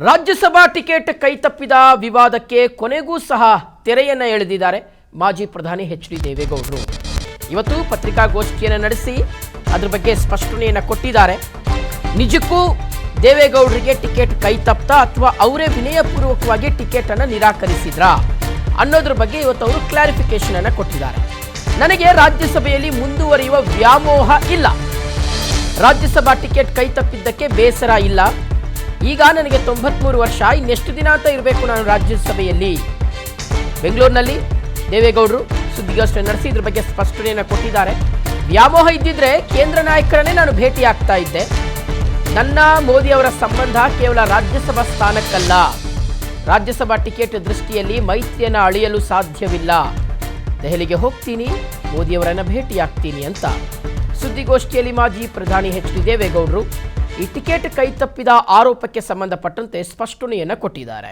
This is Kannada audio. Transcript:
ರಾಜ್ಯಸಭಾ ಟಿಕೆಟ್ ಕೈತಪ್ಪಿದ ವಿವಾದಕ್ಕೆ ಕೊನೆಗೂ ಸಹ ತೆರೆಯನ್ನು ಎಳೆದಿದ್ದಾರೆ ಮಾಜಿ ಪ್ರಧಾನಿ ಎಚ್.ಡಿ. ದೇವೇಗೌಡರು. ಇವತ್ತು ಪತ್ರಿಕಾಗೋಷ್ಠಿಯನ್ನು ನಡೆಸಿ ಅದರ ಬಗ್ಗೆ ಸ್ಪಷ್ಟನೆಯನ್ನು ಕೊಟ್ಟಿದ್ದಾರೆ. ನಿಜಕ್ಕೂ ದೇವೇಗೌಡರಿಗೆ ಟಿಕೆಟ್ ಕೈತಪ್ತಾ ಅಥವಾ ಅವರೇ ವಿನಯಪೂರ್ವಕವಾಗಿ ಟಿಕೆಟ್ ಅನ್ನು ನಿರಾಕರಿಸಿದ್ರಾ ಅನ್ನೋದ್ರ ಬಗ್ಗೆ ಇವತ್ತು ಅವರು ಕ್ಲಾರಿಫಿಕೇಶನ್ ಅನ್ನು ಕೊಟ್ಟಿದ್ದಾರೆ. ನನಗೆ ರಾಜ್ಯಸಭೆಯಲ್ಲಿ ಮುಂದುವರಿಯುವ ವ್ಯಾಮೋಹ ಇಲ್ಲ. ರಾಜ್ಯಸಭಾ ಟಿಕೆಟ್ ಕೈತಪ್ಪಿದ್ದಕ್ಕೆ ಬೇಸರ ಇಲ್ಲ. ಈಗ ನನಗೆ 93 ವರ್ಷ, ಇನ್ನೆಷ್ಟು ದಿನ ಅಂತ ಇರಬೇಕು ನಾನು ರಾಜ್ಯಸಭೆಯಲ್ಲಿ. ಬೆಂಗಳೂರಿನಲ್ಲಿ ದೇವೇಗೌಡರು ಸುದ್ದಿಗೋಷ್ಠಿ ನಡೆಸಿ ಇದ್ರ ಬಗ್ಗೆ ಸ್ಪಷ್ಟನೆಯನ್ನು ಕೊಟ್ಟಿದ್ದಾರೆ. ವ್ಯಾಮೋಹ ಇದ್ದಿದ್ರೆ ಕೇಂದ್ರ ನಾಯಕರನ್ನೇ ನಾನು ಭೇಟಿ ಆಗ್ತಾ ಇದ್ದೆ. ನನ್ನ ಮೋದಿ ಅವರ ಸಂಬಂಧ ಕೇವಲ ರಾಜ್ಯಸಭಾ ಸ್ಥಾನಕ್ಕಲ್ಲ, ರಾಜ್ಯಸಭಾ ಟಿಕೆಟ್ ದೃಷ್ಟಿಯಲ್ಲಿ ಮೈತ್ರಿಯನ್ನು ಅಳೆಯಲು ಸಾಧ್ಯವಿಲ್ಲ. ದೆಹಲಿಗೆ ಹೋಗ್ತೀನಿ, ಮೋದಿಯವರನ್ನ ಭೇಟಿಯಾಗ್ತೀನಿ ಅಂತ ಸುದ್ದಿಗೋಷ್ಠಿಯಲ್ಲಿ ಮಾಜಿ ಪ್ರಧಾನಿ ಎಚ್.ಡಿ. ದೇವೇಗೌಡರು ಈ ಟಿಕೆಟ್ ಕೈತಪ್ಪಿದ ಆರೋಪಕ್ಕೆ ಸಂಬಂಧಪಟ್ಟಂತೆ ಸ್ಪಷ್ಟನೆಯನ್ನು ಕೊಟ್ಟಿದ್ದಾರೆ.